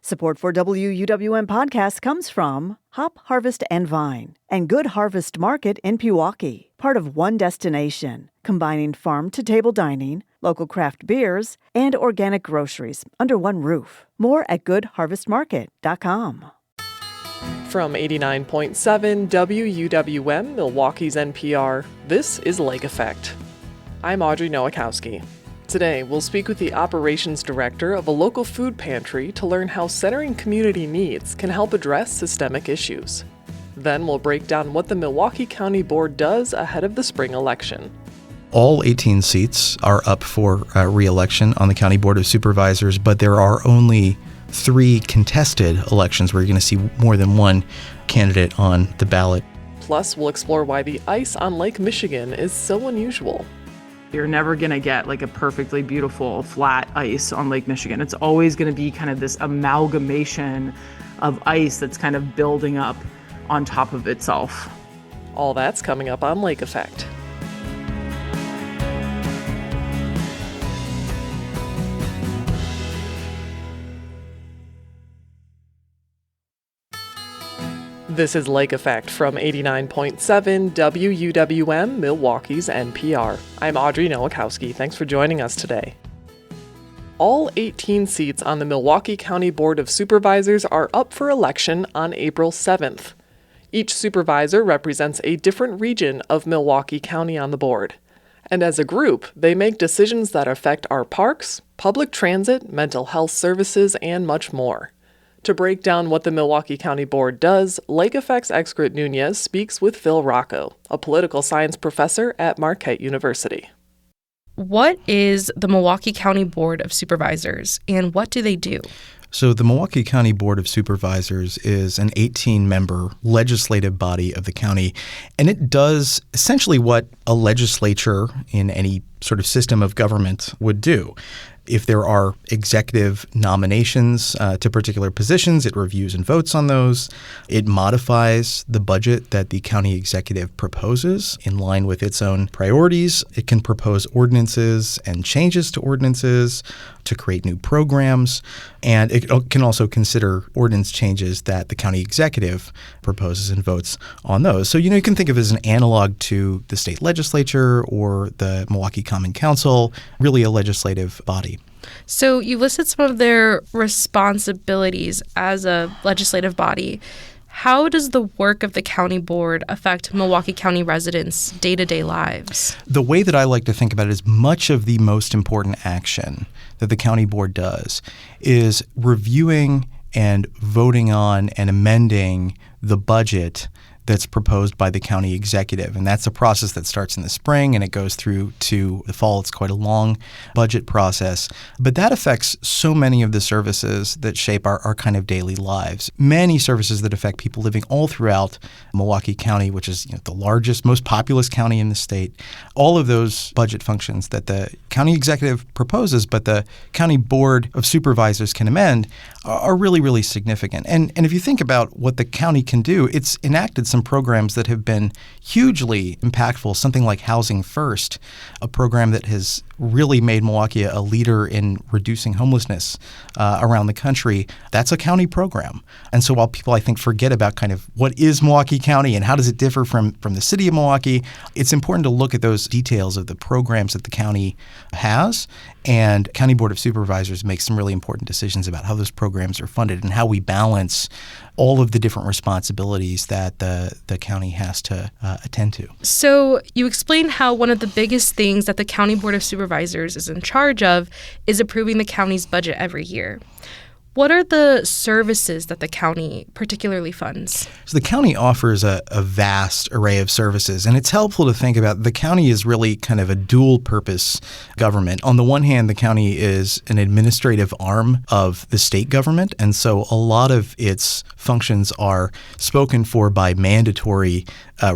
Support for WUWM podcast comes from Hop Harvest and Vine and Good Harvest Market in Milwaukee, part of One Destination, combining farm-to-table dining, local craft beers, and organic groceries under one roof. More at goodharvestmarket.com. From 89.7 WUWM, Milwaukee's NPR, this is Lake Effect. I'm Audrey Nowakowski. Today, we'll speak with the operations director of a local food pantry to learn how centering community needs can help address systemic issues. Then we'll break down what the Milwaukee County Board does ahead of the spring election. All 18 seats are up for re-election on the County Board of Supervisors, but there are only 3 contested elections where you're going to see more than one candidate on the ballot. Plus, we'll explore why the ice on Lake Michigan is so unusual. You're never going to get like a perfectly beautiful flat ice on Lake Michigan. It's always going to be kind of this amalgamation of ice that's kind of building up on top of itself. All that's coming up on Lake Effect. This is Lake Effect from 89.7 WUWM, Milwaukee's NPR. I'm Audrey Nowakowski. Thanks for joining us today. All 18 seats on the Milwaukee County Board of Supervisors are up for election on April 7th. Each supervisor represents a different region of Milwaukee County on the board. And as a group, they make decisions that affect our parks, public transit, mental health services, and much more. To break down what the Milwaukee County Board does, Lake Effect's Excret Nunez speaks with Phil Rocco, a political science professor at Marquette University. What is the Milwaukee County Board of Supervisors, and what do they do? So the Milwaukee County Board of Supervisors is an 18-member legislative body of the county, and it does essentially what a legislature in any sort of system of government would do. If there are executive nominations to particular positions, it reviews and votes on those. It modifies the budget that the county executive proposes in line with its own priorities. It can propose ordinances and changes to ordinances to create new programs. And it can also consider ordinance changes that the county executive proposes and votes on those. So, you can think of it as an analog to the state legislature or the Milwaukee Common Council, really a legislative body. So you listed some of their responsibilities as a legislative body. How does the work of the county board affect Milwaukee County residents' day-to-day lives? The way that I like to think about it is much of the most important action that the county board does is reviewing and voting on and amending the budget that's proposed by the county executive. And that's a process that starts in the spring and it goes through to the fall. It's quite a long budget process. But that affects so many of the services that shape our kind of daily lives. Many services that affect people living all throughout Milwaukee County, which is the largest, most populous county in the state. All of those budget functions that the county executive proposes, but the county board of supervisors can amend, are really, really significant. And if you think about what the county can do, it's enacted some programs that have been hugely impactful, something like Housing First, a program that has really made Milwaukee a leader in reducing homelessness around the country. That's a county program. And so while people, I think, forget about kind of what is Milwaukee County and how does it differ from the city of Milwaukee, it's important to look at those details of the programs that the county has. And County Board of Supervisors makes some really important decisions about how those programs are funded and how we balance all of the different responsibilities that the county has to attend to. So you explained how one of the biggest things that the County Board of Supervisors is in charge of is approving the county's budget every year. What are the services that the county particularly funds? So the county offers a vast array of services, and it's helpful to think about the county is really kind of a dual-purpose government. On the one hand, the county is an administrative arm of the state government, and so a lot of its functions are spoken for by mandatory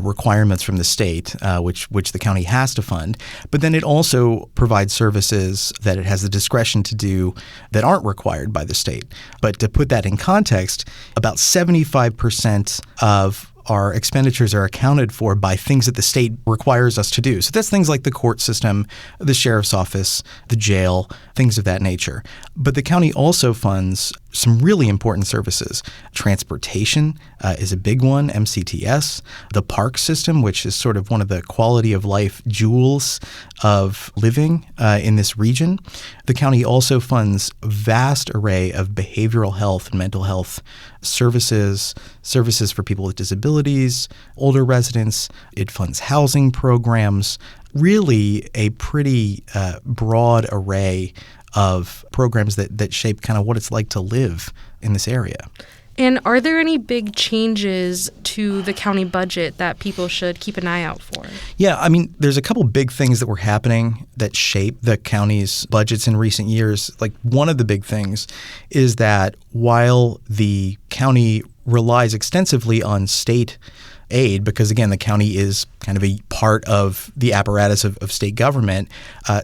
requirements from the state, which the county has to fund. But then it also provides services that it has the discretion to do that aren't required by the state. But to put that in context, about 75% of our expenditures are accounted for by things that the state requires us to do. So that's things like the court system, the sheriff's office, the jail, things of that nature. But the county also funds some really important services. Transportation is a big one, MCTS. The park system, which is sort of one of the quality of life jewels of living in this region. The county also funds a vast array of behavioral health and mental health services for people with disabilities, older residents. It funds housing programs, really a pretty broad array of programs that shape kind of what it's like to live in this area. And are there any big changes to the county budget that people should keep an eye out for? Yeah, I mean, there's a couple big things that were happening that shape the county's budgets in recent years. Like, one of the big things is that while the county relies extensively on state aid, because again, the county is kind of a part of the apparatus of state government,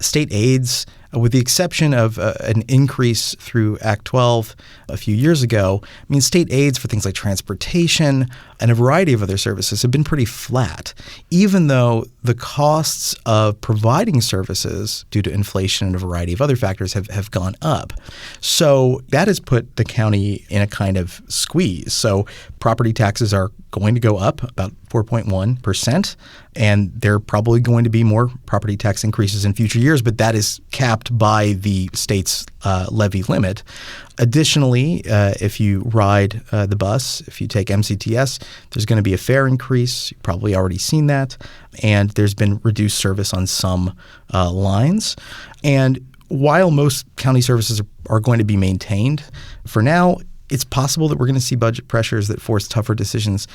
state aids, with the exception of an increase through Act 12 a few years ago, I mean, state aids for things like transportation and a variety of other services have been pretty flat, even though the costs of providing services due to inflation and a variety of other factors have gone up. So that has put the county in a kind of squeeze. So property taxes are going to go up about 4.1%, and there are probably going to be more property tax increases in future years, but that is capped by the state's levy limit. Additionally, if you ride the bus, if you take MCTS, there's going to be a fare increase. You've probably already seen that. And there's been reduced service on some lines. And while most county services are going to be maintained, for now, it's possible that we're going to see budget pressures that force tougher decisions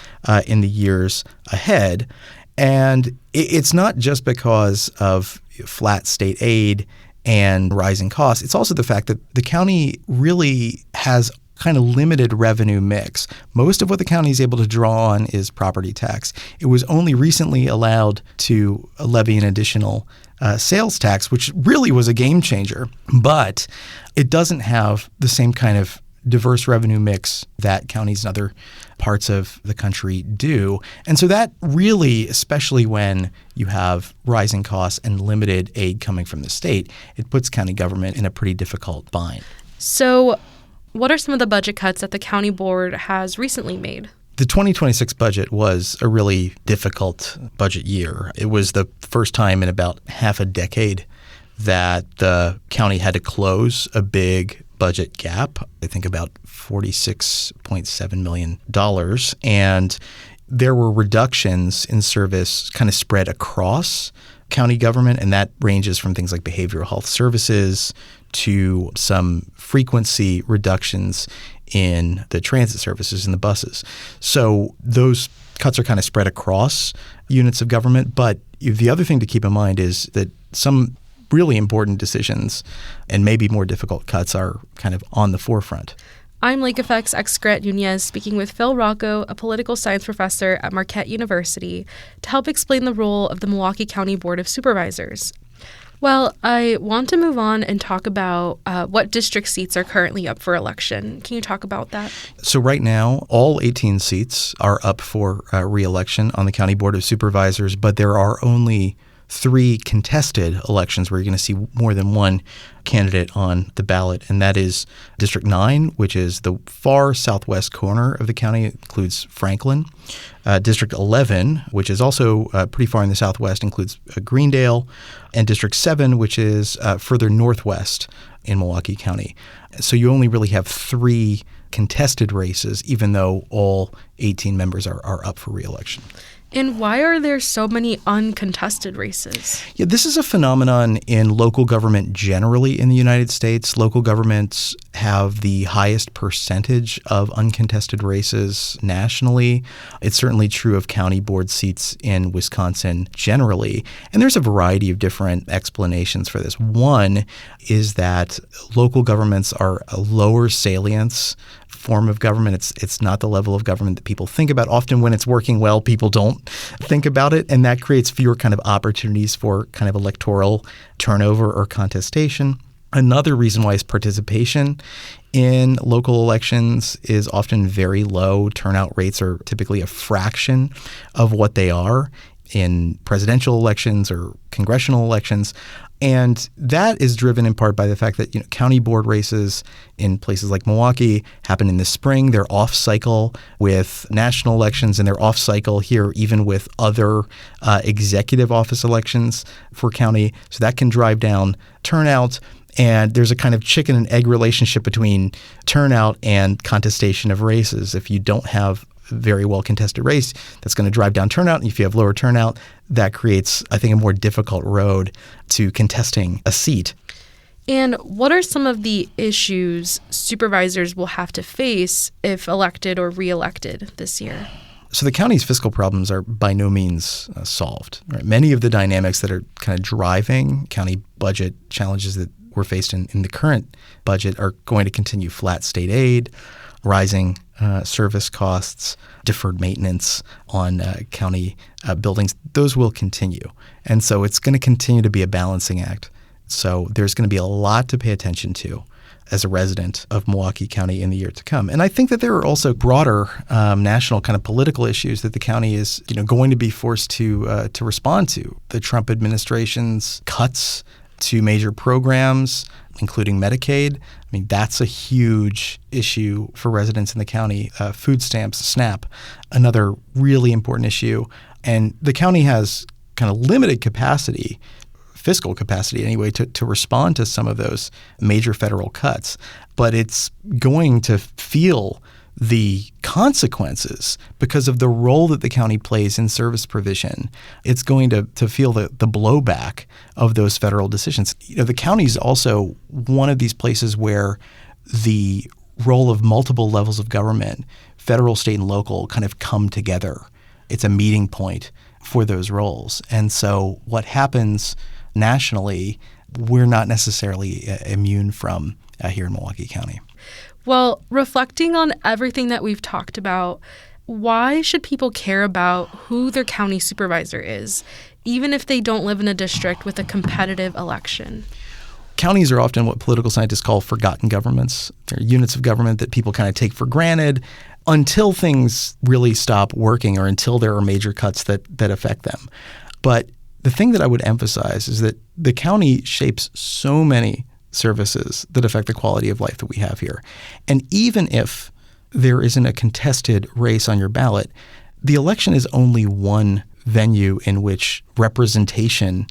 in the years ahead. And it's not just because of flat state aid and rising costs. It's also the fact that the county really has kind of limited revenue mix. Most of what the county is able to draw on is property tax. It was only recently allowed to levy an additional sales tax, which really was a game changer. But it doesn't have the same kind of diverse revenue mix that counties in other parts of the country do. And so that really, especially when you have rising costs and limited aid coming from the state, it puts county government in a pretty difficult bind. So what are some of the budget cuts that the county board has recently made? The 2026 budget was a really difficult budget year. It was the first time in about half a decade that the county had to close a big budget gap, I think about $46.7 million. And there were reductions in service kind of spread across county government, and that ranges from things like behavioral health services to some frequency reductions in the transit services and the buses. So those cuts are kind of spread across units of government. But the other thing to keep in mind is that some really important decisions and maybe more difficult cuts are kind of on the forefront. I'm Lake Effect's ex-Grant Nunez speaking with Phil Rocco, a political science professor at Marquette University, to help explain the role of the Milwaukee County Board of Supervisors. Well, I want to move on and talk about what district seats are currently up for election. Can you talk about that? So right now, all 18 seats are up for re-election on the County Board of Supervisors, but there are only 3 contested elections where you're going to see more than one candidate on the ballot, and that is District 9, which is the far southwest corner of the county. It includes Franklin. District 11, which is also pretty far in the southwest, includes Greendale, and District 7, which is further northwest in Milwaukee County. So you only really have 3 contested races, even though all 18 members are up for re-election. And why are there so many uncontested races? Yeah, this is a phenomenon in local government generally in the United States. Local governments have the highest percentage of uncontested races nationally. It's certainly true of county board seats in Wisconsin generally. And there's a variety of different explanations for this. One is that local governments are a lower salience form of government. It's not the level of government that people think about. Often when it's working well, people don't think about it, and that creates fewer kind of opportunities for kind of electoral turnover or contestation. Another reason why is participation in local elections is often very low. Turnout rates are typically a fraction of what they are in presidential elections or congressional elections. And that is driven in part by the fact that county board races in places like Milwaukee happen in the spring. They're off cycle with national elections, and they're off cycle here even with other executive office elections for county. So that can drive down turnout. And there's a kind of chicken and egg relationship between turnout and contestation of races. If you don't have a very well contested race, that's going to drive down turnout. And if you have lower turnout, that creates, I think, a more difficult road to contesting a seat. And what are some of the issues supervisors will have to face if elected or reelected this year? So the county's fiscal problems are by no means solved. Right? Many of the dynamics that are kind of driving county budget challenges that we're faced in the current budget are going to continue. Flat state aid, rising service costs, deferred maintenance on county buildings, those will continue. And so it's going to continue to be a balancing act. So there's going to be a lot to pay attention to as a resident of Milwaukee County in the year to come. And I think that there are also broader national kind of political issues that the county is going to be forced to respond to. The Trump administration's cuts to major programs, including Medicaid. I mean, that's a huge issue for residents in the county. Food stamps, SNAP, another really important issue. And the county has kind of limited capacity, fiscal capacity anyway, to respond to some of those major federal cuts. But it's going to feel the consequences because of the role that the county plays in service provision. It's going to feel the blowback of those federal decisions. The county is also one of these places where the role of multiple levels of government, federal, state, and local, kind of come together. It's a meeting point for those roles. And so what happens nationally, we're not necessarily immune from here in Milwaukee County. Well, reflecting on everything that we've talked about, why should people care about who their county supervisor is, even if they don't live in a district with a competitive election? Counties are often what political scientists call forgotten governments. They're units of government that people kind of take for granted until things really stop working or until there are major cuts that affect them. But the thing that I would emphasize is that the county shapes so many services that affect the quality of life that we have here. And even if there isn't a contested race on your ballot, the election is only one venue in which representation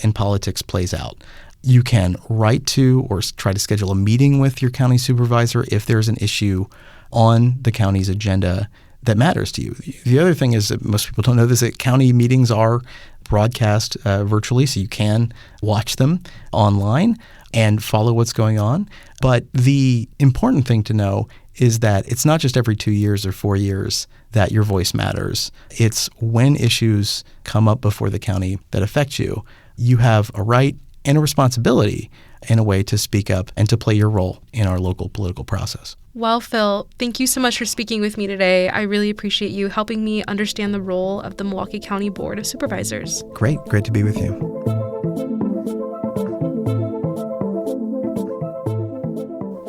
in politics plays out. You can write to or try to schedule a meeting with your county supervisor if there's an issue on the county's agenda that matters to you. The other thing is that most people don't know this, that county meetings are broadcast virtually, so you can watch them online and follow what's going on. But the important thing to know is that it's not just every 2 years or 4 years that your voice matters. It's when issues come up before the county that affect you, you have a right and a responsibility in a way to speak up and to play your role in our local political process. Well, Phil, thank you so much for speaking with me today. I really appreciate you helping me understand the role of the Milwaukee County Board of Supervisors. Great to be with you.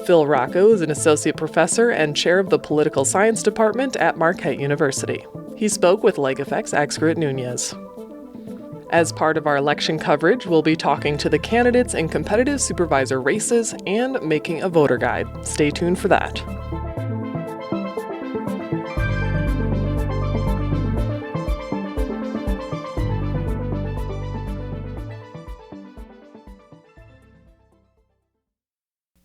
Phil Rocco is an associate professor and chair of the political science department at Marquette University. He spoke with Lake Effect's Excret Nunez. As part of our election coverage, we'll be talking to the candidates in competitive supervisor races and making a voter guide. Stay tuned for that.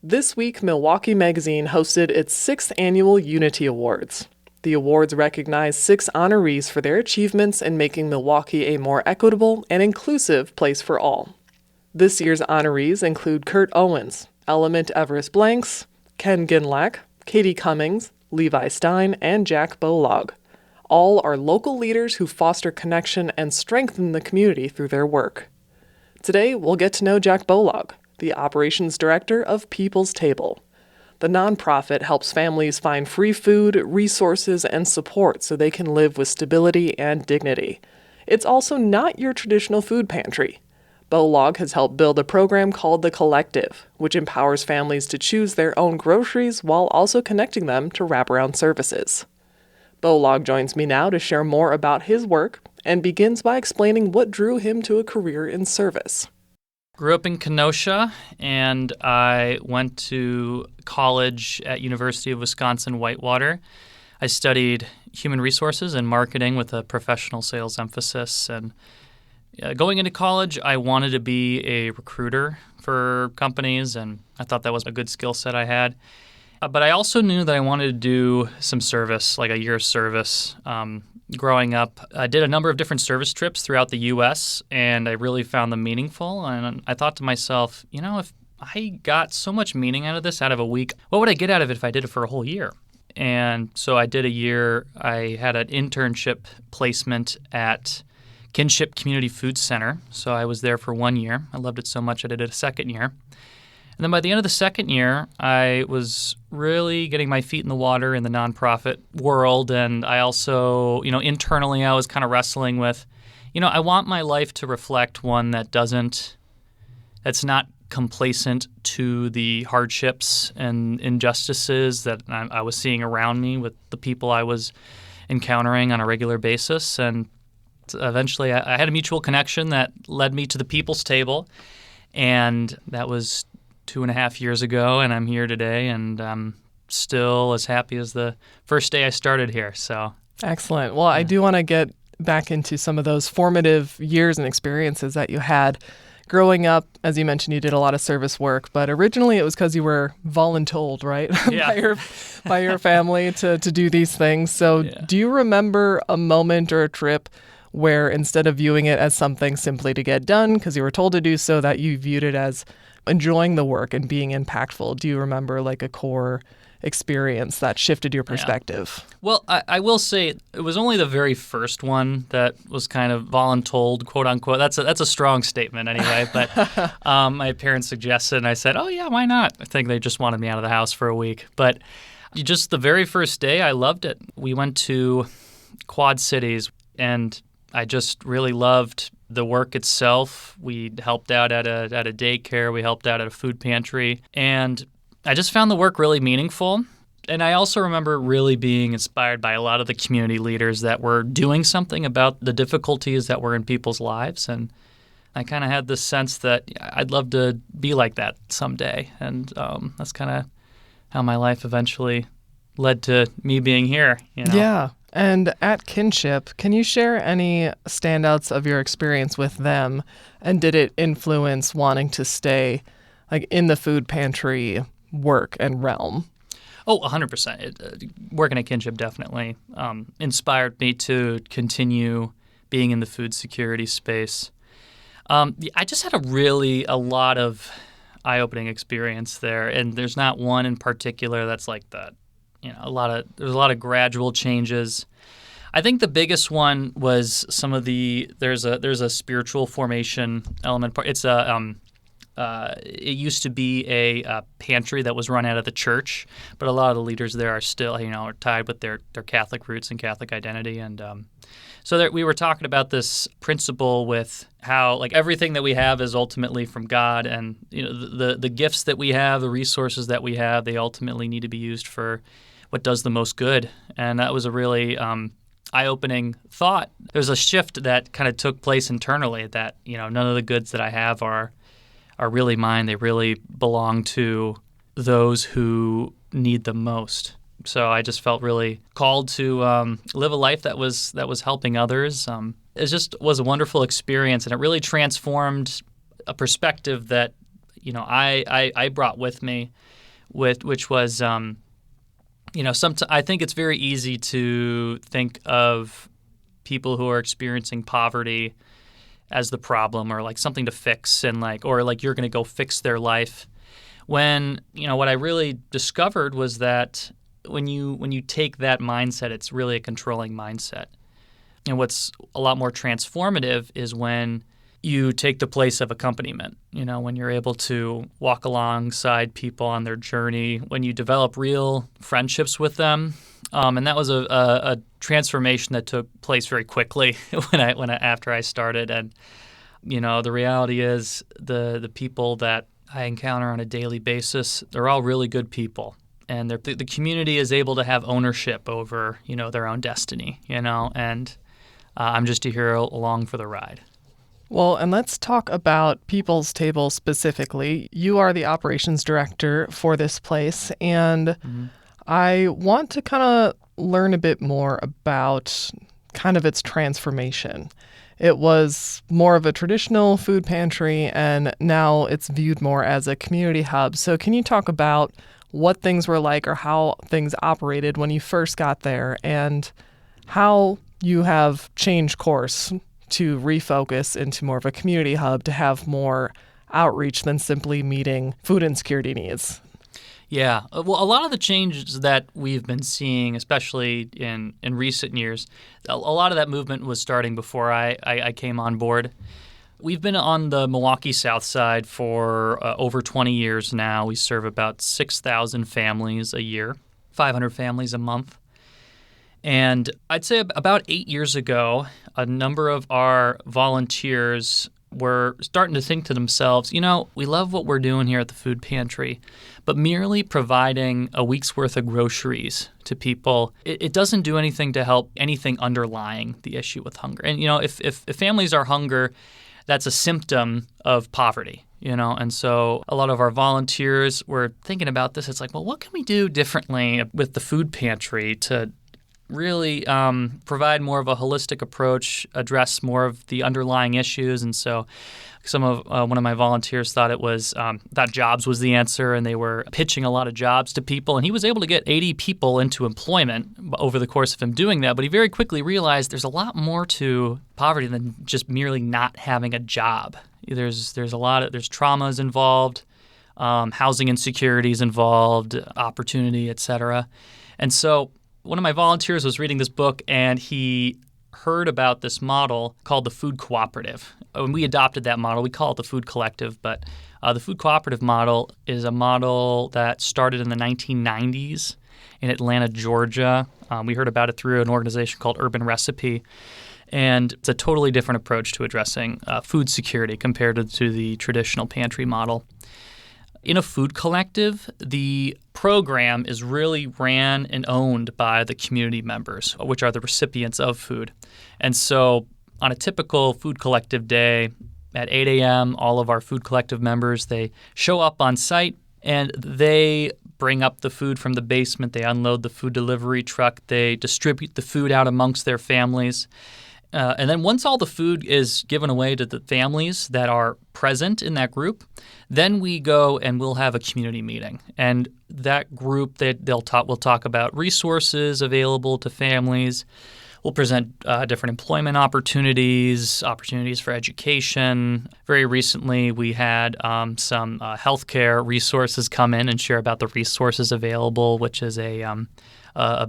This week, Milwaukee Magazine hosted its 6th annual Unity Awards. The awards recognize 6 honorees for their achievements in making Milwaukee a more equitable and inclusive place for all. This year's honorees include Kurt Owens, Element Everest Blanks, Ken Ginlack, Katie Cummings, Levi Stein, and Jack Bolog. All are local leaders who foster connection and strengthen the community through their work. Today, we'll get to know Jack Bolog, the operations director of People's Table. The nonprofit helps families find free food, resources, and support so they can live with stability and dignity. It's also not your traditional food pantry. Bolog has helped build a program called The Collective, which empowers families to choose their own groceries while also connecting them to wraparound services. Bolog joins me now to share more about his work and begins by explaining what drew him to a career in service. Grew up in Kenosha, and I went to college at University of Wisconsin-Whitewater. I studied human resources and marketing with a professional sales emphasis. And going into college, I wanted to be a recruiter for companies, and I thought that was a good skill set I had. But I also knew that I wanted to do some service, like a year of service. Growing up, I did a number of different service trips throughout the U.S., and I really found them meaningful. And I thought to myself, if I got so much meaning out of this out of a week, what would I get out of it if I did it for a whole year? And so I did a year. I had an internship placement at Kinship Community Food Center. So I was there for 1 year. I loved it so much I did it a second year. And then by the end of the second year, I was really getting my feet in the water in the nonprofit world. And I also, internally I was kind of wrestling with, I want my life to reflect one that's not complacent to the hardships and injustices that I was seeing around me with the people I was encountering on a regular basis. And eventually I had a mutual connection that led me to the People's Table. And that was 2.5 years ago, and I'm here today, and I'm still as happy as the first day I started here. So excellent. Well, I do want to get back into some of those formative years and experiences that you had. Growing up, as you mentioned, you did a lot of service work, but originally it was because you were voluntold, right? Yeah. by your family to do these things. So Do you remember a moment or a trip where instead of viewing it as something simply to get done because you were told to do so, that you viewed it as enjoying the work and being impactful? Do you remember like a core experience that shifted your perspective? Yeah. Well, I will say it was only the very first one that was kind of voluntold, quote unquote. That's a strong statement anyway, but my parents suggested and I said, oh yeah, why not? I think they just wanted me out of the house for a week. But just the very first day, I loved it. We went to Quad Cities and I just really loved the work itself. We helped out at a daycare. We helped out at a food pantry. And I just found the work really meaningful. And I also remember really being inspired by a lot of the community leaders that were doing something about the difficulties that were in people's lives. And I kind of had this sense that I'd love to be like that someday. And that's kind of how my life eventually led to me being here. Yeah. And at Kinship, can you share any standouts of your experience with them? And did it influence wanting to stay in the food pantry work and realm? Oh, 100%. Working at Kinship definitely inspired me to continue being in the food security space. I just had a lot of eye-opening experience there, and there's not one in particular that's like that. There's a lot of gradual changes. I think the biggest one was there's a spiritual formation element. It's it used to be a pantry that was run out of the church, but a lot of the leaders there are still are tied with their Catholic roots and Catholic identity. And so we were talking about this principle with how everything that we have is ultimately from God, and the gifts that we have, the resources that we have, they ultimately need to be used for what does the most good. And that was a really eye-opening thought. There's a shift that kind of took place internally that none of the goods that I have are really mine. They really belong to those who need them most. So I just felt really called to live a life that was helping others. It just was a wonderful experience, and it really transformed a perspective that I brought with me, which was I think it's very easy to think of people who are experiencing poverty as the problem or something to fix and you're going to go fix their life. When what I really discovered was that when you take that mindset, it's really a controlling mindset. And what's a lot more transformative is when you take the place of accompaniment, when you're able to walk alongside people on their journey, when you develop real friendships with them. And that was a transformation that took place very quickly after I started. And, the reality is the people that I encounter on a daily basis, they're all really good people. and the community is able to have ownership over, their own destiny, and I'm just here along for the ride. Well, and let's talk about People's Table specifically. You are the operations director for this place, and I want to kind of learn a bit more about kind of its transformation. It was more of a traditional food pantry, and now it's viewed more as a community hub. So can you talk about what things were like or how things operated when you first got there, and how you have changed course to refocus into more of a community hub to have more outreach than simply meeting food insecurity needs? Yeah. Well, a lot of the changes that we've been seeing, especially in recent years, a lot of that movement was starting before I came on board. We've been on the Milwaukee South Side for over 20 years now. We serve about 6,000 families a year, 500 families a month. And I'd say about 8 years ago, a number of our volunteers were starting to think to themselves, we love what we're doing here at the food pantry, but merely providing a week's worth of groceries to people, it doesn't do anything to help anything underlying the issue with hunger. And, if families are hunger, that's a symptom of poverty. And so a lot of our volunteers were thinking about this. It's like, well, what can we do differently with the food pantry to really provide more of a holistic approach, address more of the underlying issues? And so one of my volunteers thought that jobs was the answer, and they were pitching a lot of jobs to people. And he was able to get 80 people into employment over the course of him doing that. But he very quickly realized there's a lot more to poverty than just merely not having a job. There's traumas involved, housing insecurities involved, opportunity, et cetera. And so one of my volunteers was reading this book, and he heard about this model called the food cooperative. When we adopted that model, we call it the food collective, but the food cooperative model is a model that started in the 1990s in Atlanta, Georgia. We heard about it through an organization called Urban Recipe, and it's a totally different approach to addressing food security compared to the traditional pantry model. In a food collective, the program is really ran and owned by the community members, which are the recipients of food. And so on a typical food collective day at 8 a.m., all of our food collective members, they show up on site and they bring up the food from the basement. They unload the food delivery truck. They distribute the food out amongst their families. And then once all the food is given away to the families that are present in that group, then we go and we'll have a community meeting. And that group, we'll talk about resources available to families. We'll present different employment opportunities for education. Very recently, we had some healthcare resources come in and share about the resources available, which is a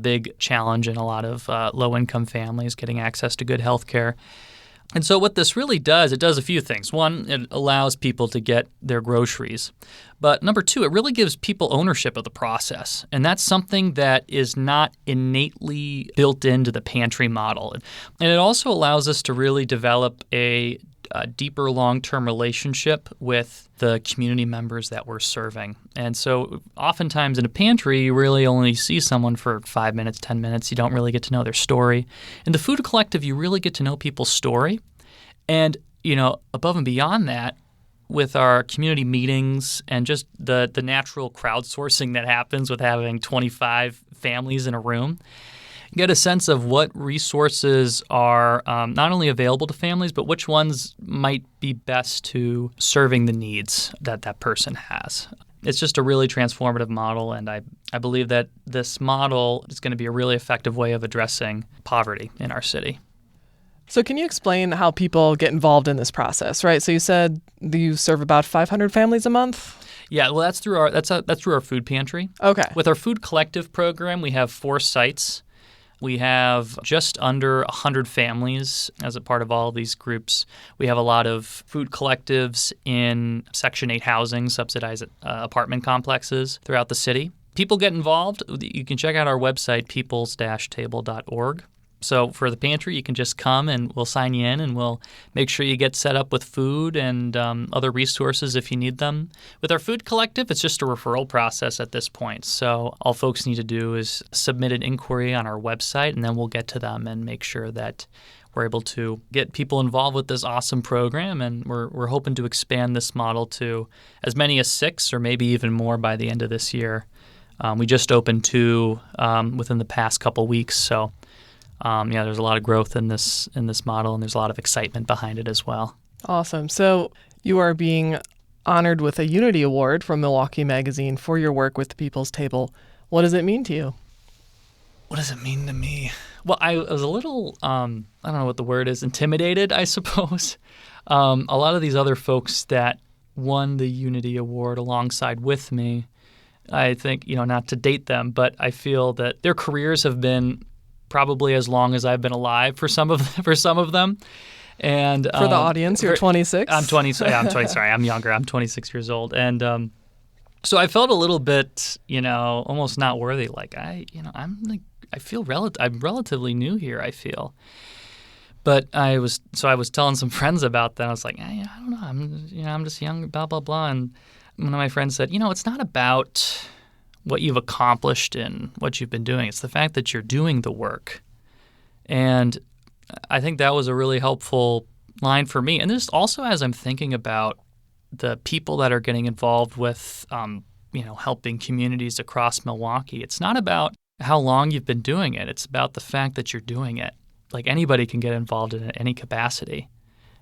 big challenge in a lot of low-income families getting access to good health care. And so what this really does, it does a few things. One, it allows people to get their groceries. But number two, it really gives people ownership of the process. And that's something that is not innately built into the pantry model. And it also allows us to really develop a deeper long-term relationship with the community members that we're serving. And so oftentimes in a pantry, you really only see someone for 5 minutes, 10 minutes. You don't really get to know their story. In the food collective, you really get to know people's story. And, above and beyond that, with our community meetings and just the natural crowdsourcing that happens with having 25 families in a room, get a sense of what resources are not only available to families, but which ones might be best to serving the needs that person has. It's just a really transformative model, and I believe that this model is going to be a really effective way of addressing poverty in our city. So can you explain how people get involved in this process, right? So you said you serve about 500 families a month? Yeah, well, that's through our food pantry. Okay. With our food collective program, we have 4 sites. We have just under 100 families as a part of all of these groups. We have a lot of food collectives in Section 8 housing, subsidized apartment complexes throughout the city. People get involved. You can check out our website, peoples-table.org. So for the pantry, you can just come and we'll sign you in and we'll make sure you get set up with food and other resources if you need them. With our food collective, it's just a referral process at this point. So all folks need to do is submit an inquiry on our website, and then we'll get to them and make sure that we're able to get people involved with this awesome program. And we're hoping to expand this model to as many as 6 or maybe even more by the end of this year. We just opened 2 within the past couple weeks, so there's a lot of growth in this model, and there's a lot of excitement behind it as well. Awesome. So you are being honored with a Unity Award from Milwaukee Magazine for your work with the People's Table. What does it mean to you? What does it mean to me? Well, I was a little, I don't know what the word is, intimidated, I suppose. A lot of these other folks that won the Unity Award alongside with me, I think, not to date them, but I feel that their careers have been probably as long as I've been alive for some of them. And for the audience, you're 26? I'm 20. Yeah, I'm 20. Sorry, I'm younger. I'm 26 years old. And so I felt a little bit, almost not worthy. Like I'm relatively new here, I feel. But I was telling some friends about that. I was like, I don't know. I'm just young, blah, blah, blah. And one of my friends said, it's not about what you've accomplished and what you've been doing. It's the fact that you're doing the work. And I think that was a really helpful line for me. And this also, as I'm thinking about the people that are getting involved with, helping communities across Milwaukee, it's not about how long you've been doing it. It's about the fact that you're doing it. Like anybody can get involved in any capacity.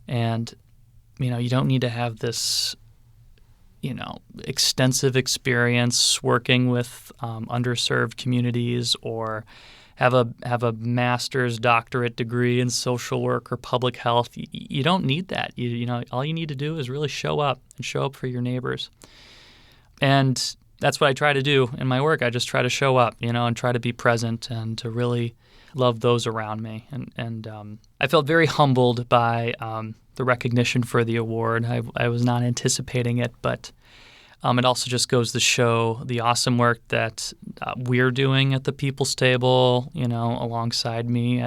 And, you don't need to have this extensive experience working with underserved communities or have a master's doctorate degree in social work or public health. You don't need that. All you need to do is really show up for your neighbors. And that's what I try to do in my work. I just try to show up, and try to be present and to really love those around me. And I felt very humbled by the recognition for the award. I was not anticipating it, but it also just goes to show the awesome work that we're doing at the People's Table, alongside me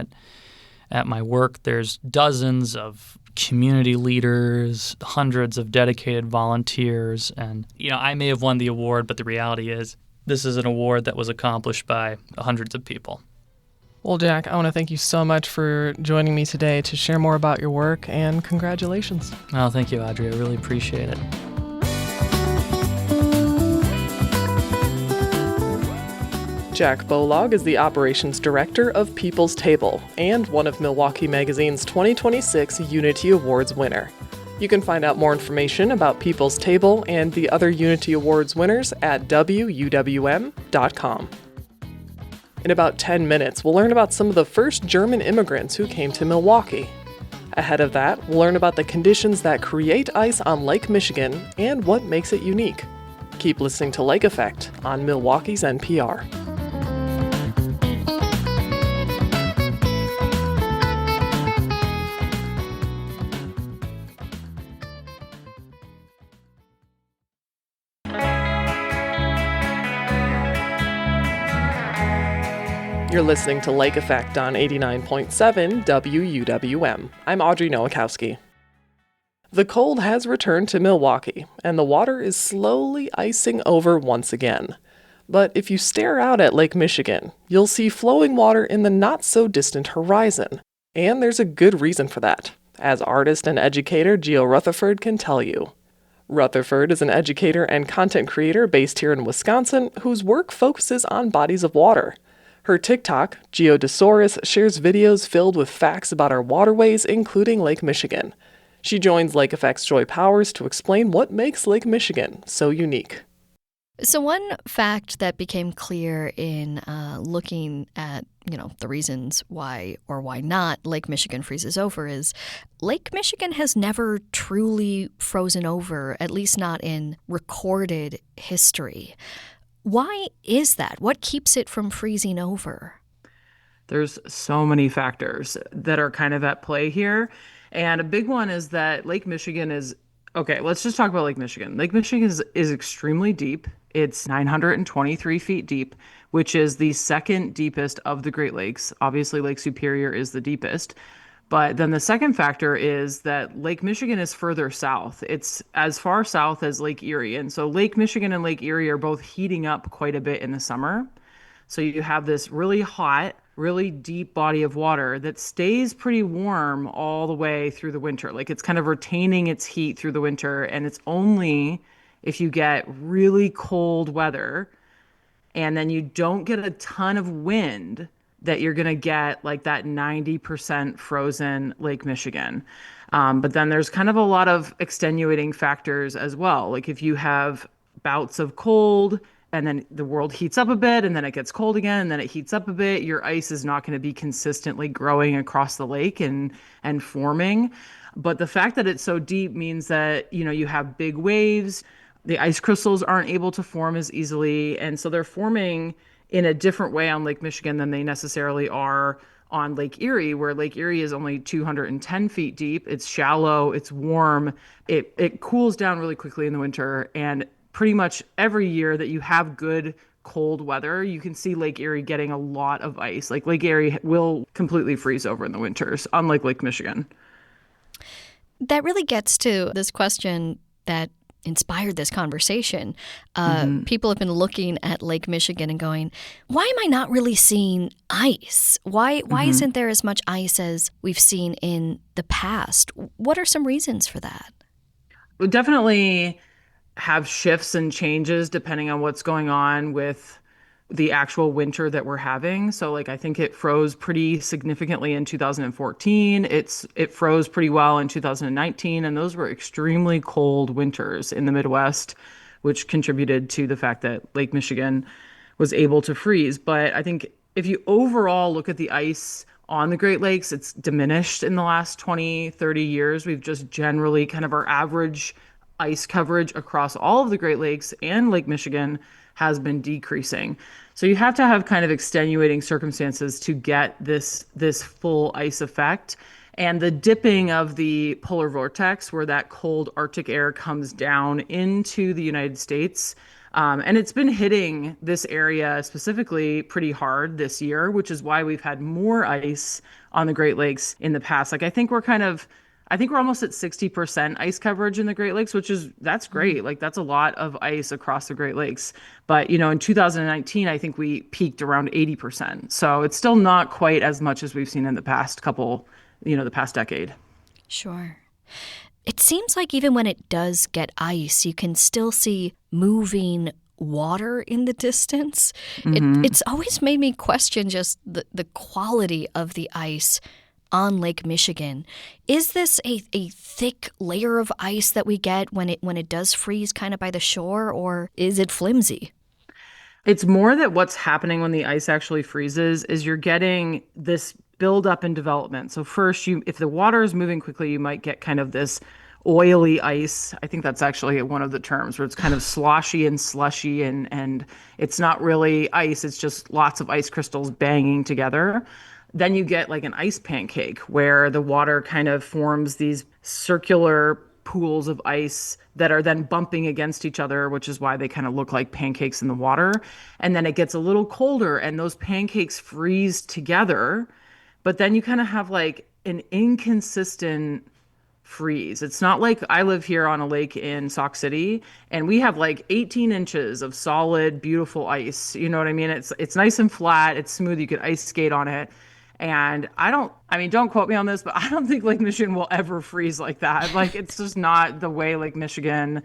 at my work. There's dozens of community leaders, hundreds of dedicated volunteers. And, I may have won the award, but the reality is this is an award that was accomplished by hundreds of people. Well, Jack, I want to thank you so much for joining me today to share more about your work, and congratulations. Oh, thank you, Audrey. I really appreciate it. Jack Bolog is the Operations Director of People's Table and one of Milwaukee Magazine's 2026 Unity Awards winner. You can find out more information about People's Table and the other Unity Awards winners at wuwm.com. In about 10 minutes, we'll learn about some of the first German immigrants who came to Milwaukee. Ahead of that, we'll learn about the conditions that create ice on Lake Michigan and what makes it unique. Keep listening to Lake Effect on Milwaukee's NPR. You're listening to Lake Effect on 89.7 WUWM. I'm Audrey Nowakowski. The cold has returned to Milwaukee, and the water is slowly icing over once again. But if you stare out at Lake Michigan, you'll see flowing water in the not-so-distant horizon. And there's a good reason for that, as artist and educator Gio Rutherford can tell you. Rutherford is an educator and content creator based here in Wisconsin whose work focuses on bodies of water. Her TikTok, Geodosaurus, shares videos filled with facts about our waterways, including Lake Michigan. She joins Lake Effect's Joy Powers to explain what makes Lake Michigan so unique. So one fact that became clear in looking at, the reasons why or why not Lake Michigan freezes over is Lake Michigan has never truly frozen over, at least not in recorded history. Why is that? What keeps it from freezing over? There's so many factors that are kind of at play here. And a big one is that Lake Michigan is, okay, let's just talk about Lake Michigan. Lake Michigan is extremely deep. It's 923 feet deep, which is the second deepest of the Great Lakes. Obviously, Lake Superior is the deepest. But then the second factor is that Lake Michigan is further south. It's as far south as Lake Erie. And so Lake Michigan and Lake Erie are both heating up quite a bit in the summer. So you have this really hot, really deep body of water that stays pretty warm all the way through the winter. Like it's kind of retaining its heat through the winter. And it's only if you get really cold weather and then you don't get a ton of wind that you're going to get like that 90% frozen Lake Michigan. But then there's kind of a lot of extenuating factors as well. Like if you have bouts of cold and then the world heats up a bit and then it gets cold again and then it heats up a bit, your ice is not going to be consistently growing across the lake and forming. But the fact that it's so deep means that, you have big waves. The ice crystals aren't able to form as easily. And so they're forming in a different way on Lake Michigan than they necessarily are on Lake Erie, where Lake Erie is only 210 feet deep. It's shallow, it's warm, it cools down really quickly in the winter. And pretty much every year that you have good cold weather, you can see Lake Erie getting a lot of ice. Like Lake Erie will completely freeze over in the winters, unlike Lake Michigan. That really gets to this question that inspired this conversation. People have been looking at Lake Michigan and going, why am I not really seeing ice? Why isn't there as much ice as we've seen in the past? What are some reasons for that? We definitely have shifts and changes depending on what's going on with the actual winter that we're having. So I think it froze pretty significantly in 2014. It froze pretty well in 2019, and those were extremely cold winters in the Midwest, which contributed to the fact that Lake Michigan was able to freeze. But I think if you overall look at the ice on the Great Lakes, it's diminished in the last 20, 30 years. We've just generally kind of our average ice coverage across all of the Great Lakes and Lake Michigan has been decreasing. So you have to have kind of extenuating circumstances to get this full ice effect. And the dipping of the polar vortex, where that cold Arctic air comes down into the United States, and it's been hitting this area specifically pretty hard this year, which is why we've had more ice on the Great Lakes in the past. I think we're almost at 60% ice coverage in the Great Lakes, that's great. That's a lot of ice across the Great Lakes. But, in 2019, I think we peaked around 80%. So it's still not quite as much as we've seen in the past the past decade. Sure. It seems like even when it does get ice, you can still see moving water in the distance. It's always made me question just the quality of the ice on Lake Michigan. Is this a thick layer of ice that we get when it does freeze kind of by the shore, or is it flimsy? It's more that what's happening when the ice actually freezes is you're getting this buildup and development. So first, if the water is moving quickly, you might get kind of this oily ice. I think that's actually one of the terms, where it's kind of sloshy and slushy, and it's not really ice. It's just lots of ice crystals banging together. Then you get like an ice pancake, where the water kind of forms these circular pools of ice that are then bumping against each other, which is why they kind of look like pancakes in the water. And then it gets a little colder and those pancakes freeze together. But then you kind of have like an inconsistent freeze. It's not like I live here on a lake in Sauk City and we have like 18 inches of solid, beautiful ice. You know what I mean? It's nice and flat. It's smooth. You could ice skate on it. And don't quote me on this, but I don't think Lake Michigan will ever freeze like that. It's just not the way Lake Michigan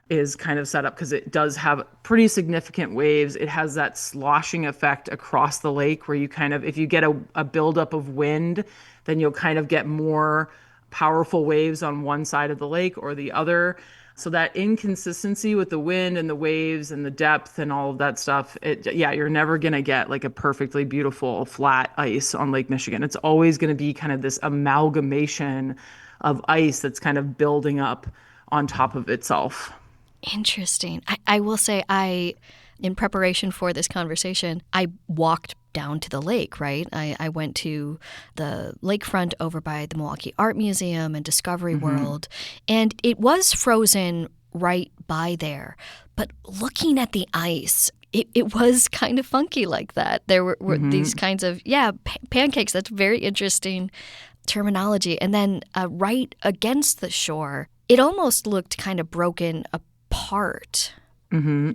is kind of set up, because it does have pretty significant waves. It has that sloshing effect across the lake where you kind of, if you get a buildup of wind, then you'll kind of get more powerful waves on one side of the lake or the other. So that inconsistency with the wind and the waves and the depth and all of that stuff, you're never going to get like a perfectly beautiful flat ice on Lake Michigan. It's always going to be kind of this amalgamation of ice that's kind of building up on top of itself. Interesting. I will say, in preparation for this conversation, I walked down to the lake, right? I went to the lakefront over by the Milwaukee Art Museum and Discovery World, and it was frozen right by there. But looking at the ice, it was kind of funky like that. There were these kinds of, pancakes. That's very interesting terminology. And then right against the shore, it almost looked kind of broken apart. Mm-hmm.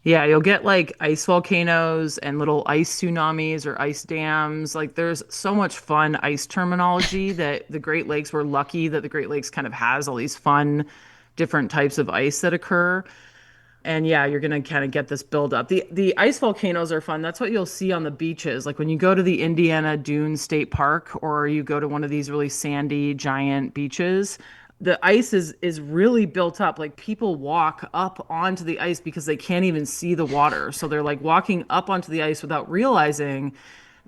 Yeah, you'll get like ice volcanoes and little ice tsunamis or ice dams. Like there's so much fun ice terminology that the Great Lakes, we're lucky that the Great Lakes kind of has all these fun different types of ice that occur. And yeah, you're going to kind of get this buildup. The ice volcanoes are fun. That's what you'll see on the beaches. Like when you go to the Indiana Dunes State Park or you go to one of these really sandy, giant beaches, the ice is really built up. Like people walk up onto the ice because they can't even see the water. So they're like walking up onto the ice without realizing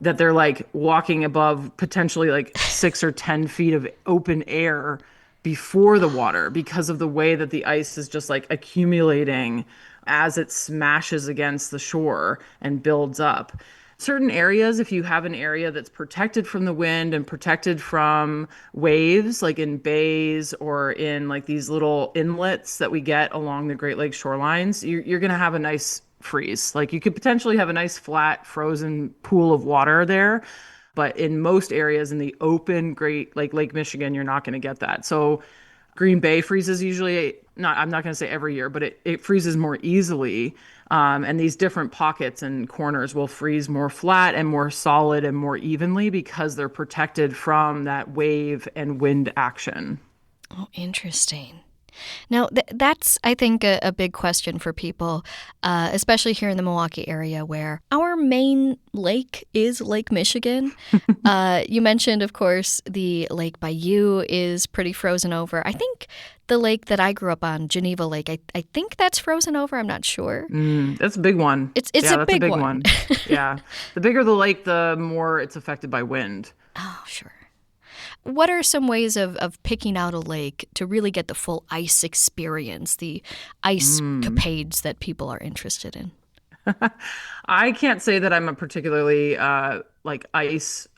that they're like walking above potentially like 6 or 10 feet of open air before the water because of the way that the ice is just like accumulating as it smashes against the shore and builds up. Certain areas, if you have an area that's protected from the wind and protected from waves, like in bays or in like these little inlets that we get along the Great Lakes shorelines, you're going to have a nice freeze. Like you could potentially have a nice flat frozen pool of water there. But in most areas in the open Great Lake Michigan, you're not going to get that. So Green Bay freezes usually, I'm not going to say every year, but it freezes more easily. And these different pockets and corners will freeze more flat and more solid and more evenly because they're protected from that wave and wind action. Oh, interesting. Now, that's, I think, a big question for people, especially here in the Milwaukee area where our main lake is Lake Michigan. You mentioned, of course, the lake by you is pretty frozen over. I think the lake that I grew up on, Geneva Lake, I think that's frozen over. I'm not sure. That's a big one. It's a big one. Yeah. The bigger the lake, the more it's affected by wind. Oh, sure. What are some ways of picking out a lake to really get the full ice experience, the ice capades that people are interested in? I can't say that I'm a particularly ice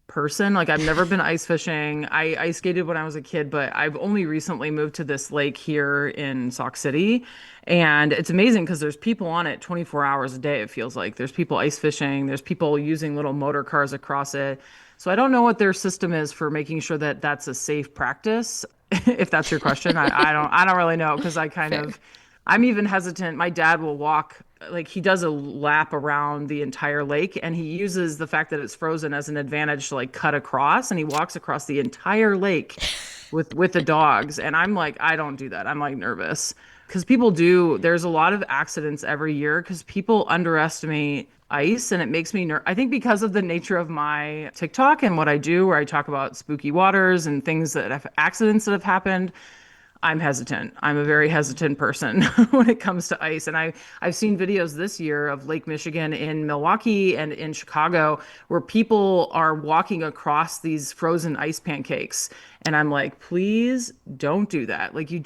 person. Like I've never been ice fishing. I ice skated when I was a kid, but I've only recently moved to this lake here in Sauk City. And it's amazing because there's people on it 24 hours a day, it feels like. There's people ice fishing. There's people using little motor cars across it. So I don't know what their system is for making sure that that's a safe practice. If that's your question, I don't really know because I'm even hesitant. My dad will walk, like he does a lap around the entire lake and he uses the fact that it's frozen as an advantage to like cut across, and he walks across the entire lake with the dogs. And I'm like, I don't do that. I'm like nervous because there's a lot of accidents every year because people underestimate ice, and it makes me I think because of the nature of my TikTok and what I do, where I talk about spooky waters and things that have accidents that have happened, I'm hesitant. I'm a very hesitant person when it comes to ice. And I've seen videos this year of Lake Michigan in Milwaukee and in Chicago where people are walking across these frozen ice pancakes. And I'm like, please don't do that. Like you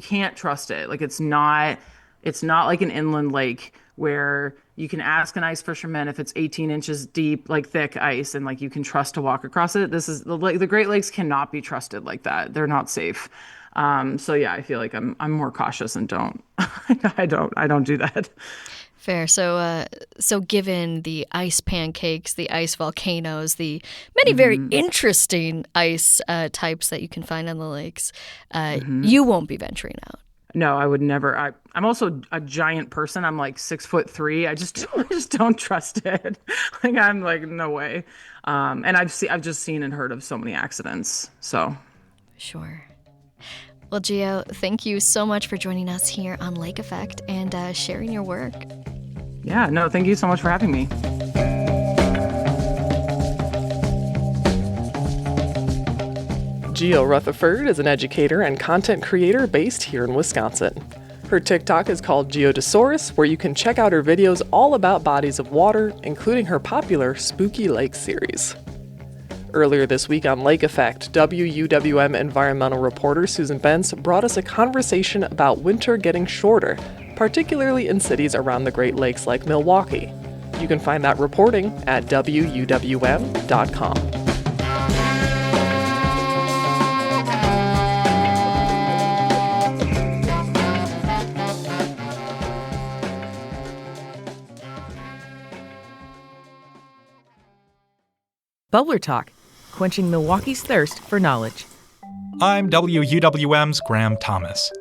can't trust it. Like it's not like an inland lake where you can ask an ice fisherman if it's 18 inches deep, like thick ice, and like you can trust to walk across it. This is the Great Lakes cannot be trusted like that. They're not safe. So yeah, I feel like I'm more cautious and don't I don't do that. Fair. So given the ice pancakes, the ice volcanoes, the many very interesting ice types that you can find on the lakes, you won't be venturing out. No, I would never. I'm also a giant person. I'm like 6'3". I just don't trust it. Like I'm like, no way. And I've just seen and heard of so many accidents. So sure. Well, Gio, thank you so much for joining us here on Lake Effect and sharing your work. Yeah, no, thank you so much for having me. Gio Rutherford is an educator and content creator based here in Wisconsin. Her TikTok is called Geodosaurus, where you can check out her videos all about bodies of water, including her popular Spooky Lake series. Earlier this week on Lake Effect, WUWM environmental reporter Susan Bentz brought us a conversation about winter getting shorter, particularly in cities around the Great Lakes like Milwaukee. You can find that reporting at WUWM.com. Bubbler Talk, quenching Milwaukee's thirst for knowledge. I'm WUWM's Graham Thomas.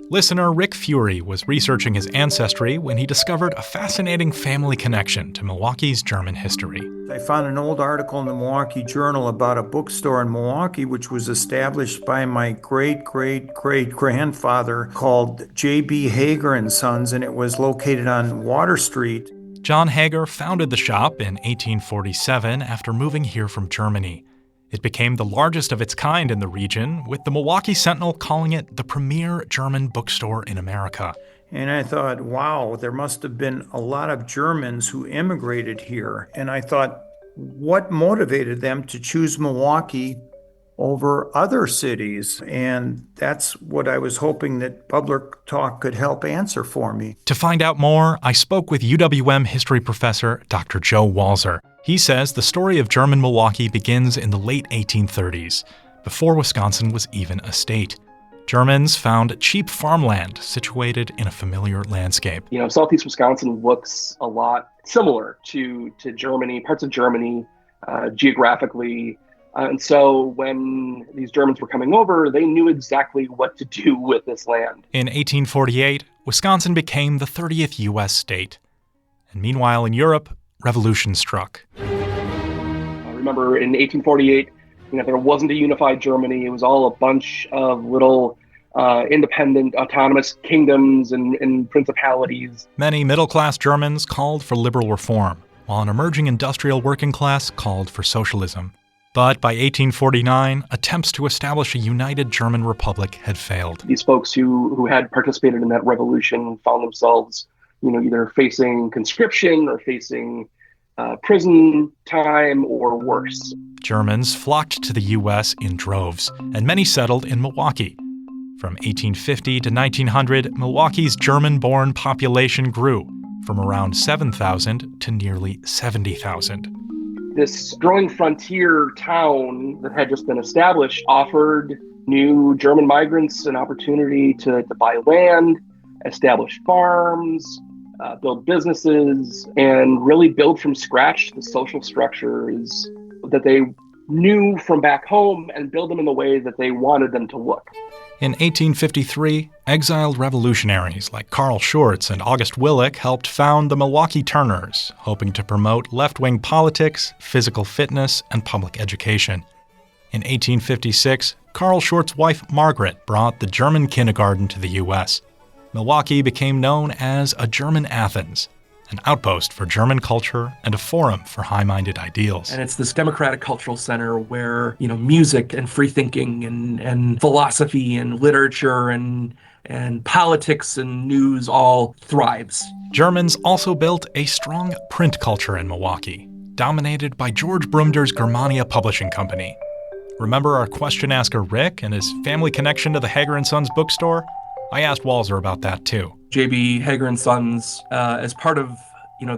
Listener Rick Fury was researching his ancestry when he discovered a fascinating family connection to Milwaukee's German history. I found an old article in the Milwaukee Journal about a bookstore in Milwaukee which was established by my great-great-great-grandfather called J.B. Hager and Sons, and it was located on Water Street. John Hager founded the shop in 1847 after moving here from Germany. It became the largest of its kind in the region, with the Milwaukee Sentinel calling it the premier German bookstore in America. And I thought, wow, there must have been a lot of Germans who immigrated here. And I thought, what motivated them to choose Milwaukee over other cities? And that's what I was hoping that Bubbler Talk could help answer for me. To find out more, I spoke with UWM history professor Dr. Joe Walzer. He says the story of German Milwaukee begins in the late 1830s, before Wisconsin was even a state. Germans found cheap farmland situated in a familiar landscape. Southeast Wisconsin looks a lot similar to Germany, parts of Germany, geographically. And so when these Germans were coming over, they knew exactly what to do with this land. In 1848, Wisconsin became the 30th U.S. state. And meanwhile in Europe, revolution struck. I remember in 1848, there wasn't a unified Germany. It was all a bunch of little independent, autonomous kingdoms and principalities. Many middle-class Germans called for liberal reform, while an emerging industrial working class called for socialism. But by 1849, attempts to establish a united German republic had failed. These folks who had participated in that revolution found themselves either facing conscription or facing prison time or worse. Germans flocked to the U.S. in droves, and many settled in Milwaukee. From 1850 to 1900, Milwaukee's German-born population grew from around 7,000 to nearly 70,000. This growing frontier town that had just been established offered new German migrants an opportunity to buy land, establish farms, build businesses, and really build from scratch the social structures that they knew from back home and build them in the way that they wanted them to look. In 1853, exiled revolutionaries like Carl Schurz and August Willich helped found the Milwaukee Turners, hoping to promote left-wing politics, physical fitness, and public education. In 1856, Carl Schurz's wife Margaret brought the German kindergarten to the U.S. Milwaukee became known as a German Athens, an outpost for German culture and a forum for high-minded ideals. And it's this democratic cultural center where, music and free thinking and philosophy and literature and politics and news all thrives. Germans also built a strong print culture in Milwaukee, dominated by George Brumder's Germania Publishing Company. Remember our question asker Rick and his family connection to the Hager & Sons bookstore? I asked Walzer about that too. J.B. Hager & Sons, as part of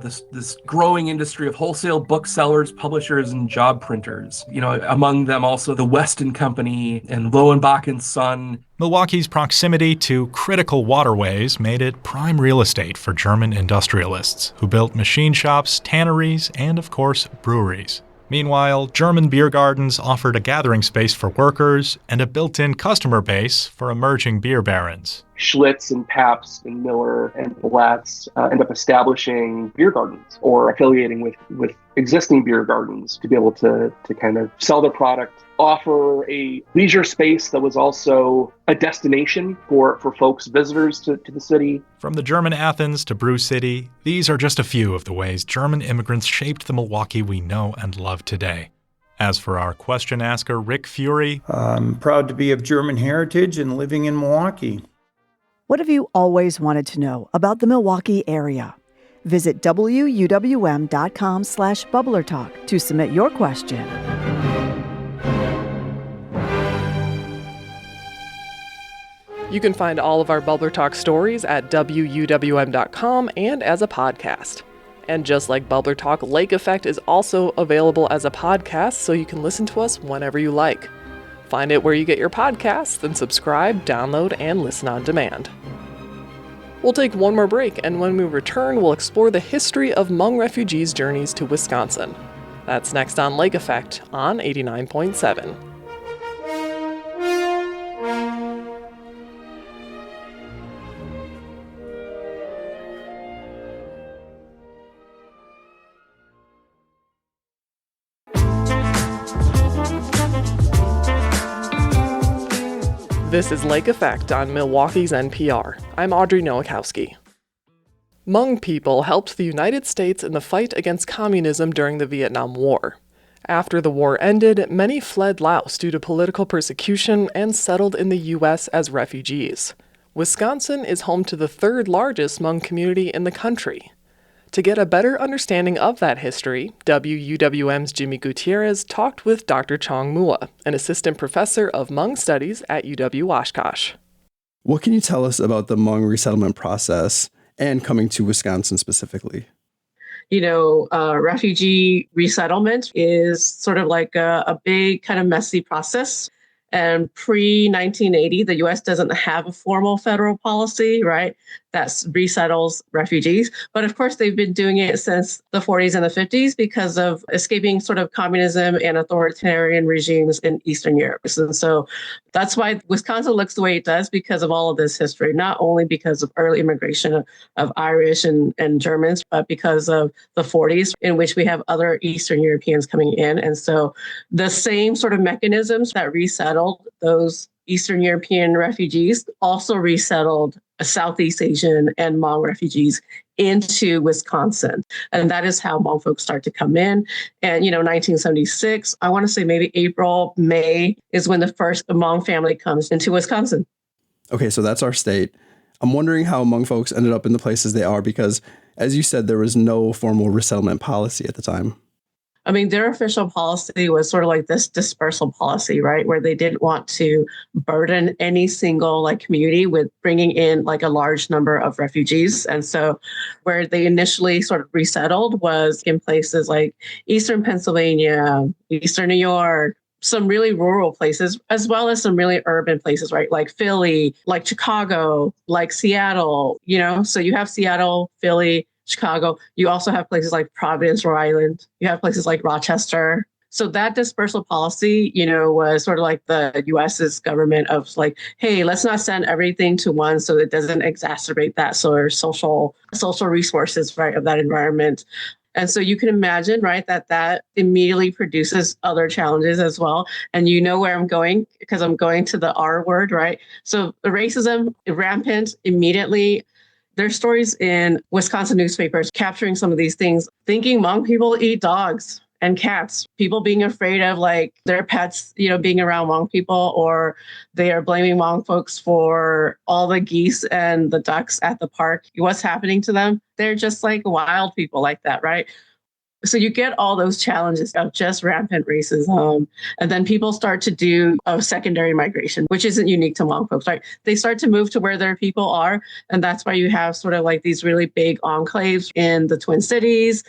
this growing industry of wholesale booksellers, publishers, and job printers. Among them also the Weston Company and Lowenbach & Son. Milwaukee's proximity to critical waterways made it prime real estate for German industrialists who built machine shops, tanneries, and of course, breweries. Meanwhile, German beer gardens offered a gathering space for workers and a built-in customer base for emerging beer barons. Schlitz and Pabst and Miller and Blatz end up establishing beer gardens or affiliating with existing beer gardens to be able to kind of sell their product, offer a leisure space that was also a destination for folks, visitors to the city. From the German Athens to Brew City, these are just a few of the ways German immigrants shaped the Milwaukee we know and love today. As for our question asker, Rick Fury, I'm proud to be of German heritage and living in Milwaukee. What have you always wanted to know about the Milwaukee area? Visit wuwm.com/bubblertalk to submit your question. You can find all of our Bubbler Talk stories at wuwm.com and as a podcast. And just like Bubbler Talk, Lake Effect is also available as a podcast, so you can listen to us whenever you like. Find it where you get your podcasts, then subscribe, download, and listen on demand. We'll take one more break, and when we return, we'll explore the history of Hmong refugees' journeys to Wisconsin. That's next on Lake Effect on 89.7. This is Lake Effect on Milwaukee's NPR. I'm Audrey Nowakowski. Hmong people helped the United States in the fight against communism during the Vietnam War. After the war ended, many fled Laos due to political persecution and settled in the U.S. as refugees. Wisconsin is home to the third largest Hmong community in the country. To get a better understanding of that history, WUWM's Jimmy Gutierrez talked with Dr. Chong Mua, an assistant professor of Hmong studies at UW-Oshkosh. What can you tell us about the Hmong resettlement process and coming to Wisconsin specifically? Refugee resettlement is sort of like a big kind of messy process. And pre-1980, the U.S. doesn't have a formal federal policy, right, that resettles refugees. But of course, they've been doing it since the 40s and the 50s because of escaping sort of communism and authoritarian regimes in Eastern Europe. And so that's why Wisconsin looks the way it does, because of all of this history, not only because of early immigration of Irish and Germans, but because of the 40s, in which we have other Eastern Europeans coming in. And so the same sort of mechanisms that resettled those Eastern European refugees also resettled Southeast Asian and Hmong refugees into Wisconsin. And that is how Hmong folks start to come in. And, 1976, I want to say maybe April, May is when the first Hmong family comes into Wisconsin. Okay, so that's our state. I'm wondering how Hmong folks ended up in the places they are because, as you said, there was no formal resettlement policy at the time. I mean, their official policy was sort of like this dispersal policy, right? Where they didn't want to burden any single community with bringing in a large number of refugees. And so where they initially sort of resettled was in places like Eastern Pennsylvania, Eastern New York, some really rural places, as well as some really urban places, right? Like Philly, like Chicago, like Seattle, so you have Seattle, Philly, Chicago. You also have places like Providence, Rhode Island. You have places like Rochester. So that dispersal policy, was sort of like the U.S.'s government of hey, let's not send everything to one so it doesn't exacerbate that sort of social resources, right, of that environment. And so you can imagine, right, that immediately produces other challenges as well. And where I'm going, because I'm going to the R word, right? So the racism rampant immediately. There's stories in Wisconsin newspapers capturing some of these things, thinking Hmong people eat dogs and cats, people being afraid of their pets, being around Hmong people, or they are blaming Hmong folks for all the geese and the ducks at the park. What's happening to them? They're just wild people like that, right? So you get all those challenges of just rampant racism. And then people start to do a secondary migration, which isn't unique to Hmong folks, right? They start to move to where their people are. And that's why you have sort of these really big enclaves in the Twin Cities,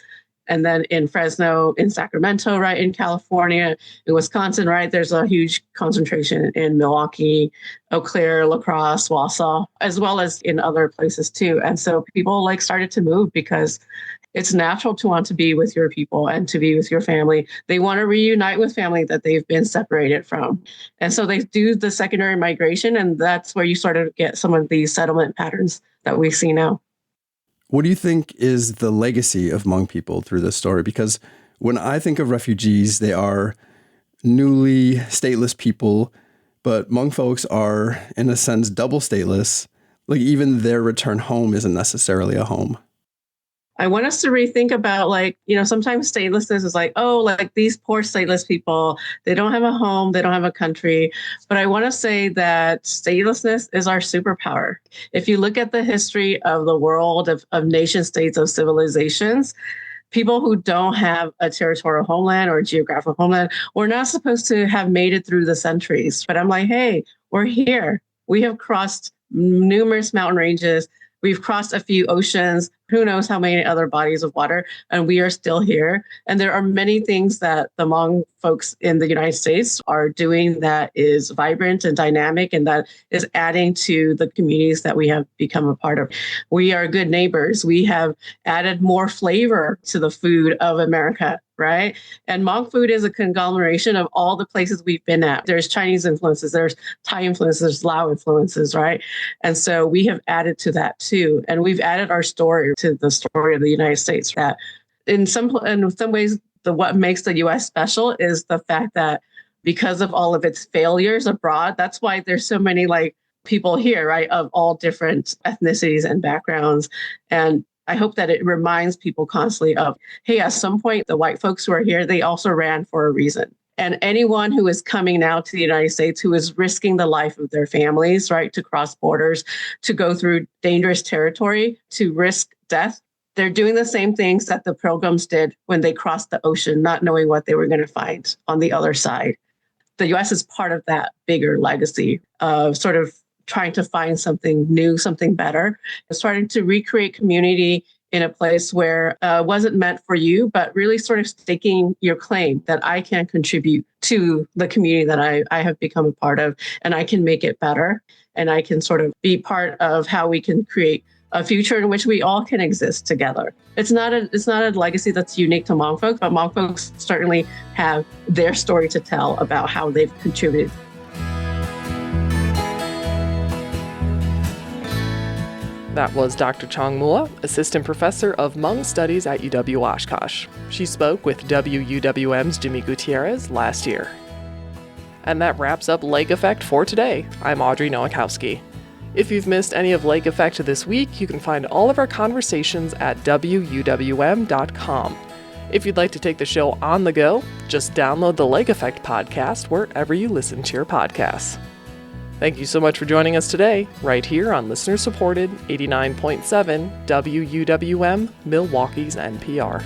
and then in Fresno, in Sacramento, right, in California, in Wisconsin, right, there's a huge concentration in Milwaukee, Eau Claire, La Crosse, Wausau, as well as in other places too. And so people started to move because it's natural to want to be with your people and to be with your family. They want to reunite with family that they've been separated from. And so they do the secondary migration, and that's where you sort of get some of these settlement patterns that we see now. What do you think is the legacy of Hmong people through this story? Because when I think of refugees, they are newly stateless people, but Hmong folks are, in a sense, double stateless. Even their return home isn't necessarily a home. I want us to rethink about sometimes statelessness is these poor stateless people, they don't have a home, they don't have a country. But I want to say that statelessness is our superpower. If you look at the history of the world, of nation states, of civilizations, people who don't have a territorial homeland or a geographical homeland, we're not supposed to have made it through the centuries. But I'm hey, we're here. We have crossed numerous mountain ranges. We've crossed a few oceans. who knows how many other bodies of water, and we are still here. And there are many things that the Hmong folks in the United States are doing that is vibrant and dynamic, and that is adding to the communities that we have become a part of. We are good neighbors. We have added more flavor to the food of America, right? And Hmong food is a conglomeration of all the places we've been at. There's Chinese influences, there's Thai influences, there's Lao influences, right? And so we have added to that too. And we've added our story to the story of the United States. That in some ways, what makes the U.S. special is the fact that because of all of its failures abroad, that's why there's so many people here, right, of all different ethnicities and backgrounds. And I hope that it reminds people constantly of, hey, at some point, the white folks who are here, they also ran for a reason. And anyone who is coming now to the United States, who is risking the life of their families, right, to cross borders, to go through dangerous territory, to risk death, they're doing the same things that the Pilgrims did when they crossed the ocean, not knowing what they were going to find on the other side. The U.S. is part of that bigger legacy of sort of trying to find something new, something better, and starting to recreate community in a place where it wasn't meant for you, but really sort of staking your claim that I can contribute to the community that I have become a part of, and I can make it better, and I can sort of be part of how we can create a future in which we all can exist together. It's not a legacy that's unique to Hmong folks, but Hmong folks certainly have their story to tell about how they've contributed. That was Dr. Chong Mua, Assistant Professor of Hmong Studies at UW-Oshkosh. She spoke with WUWM's Jimmy Gutierrez last year. And that wraps up Lake Effect for today. I'm Audrey Nowakowski. If you've missed any of Lake Effect this week, you can find all of our conversations at WUWM.com. If you'd like to take the show on the go, just download the Lake Effect podcast wherever you listen to your podcasts. Thank you so much for joining us today, right here on listener-supported 89.7 WUWM, Milwaukee's NPR.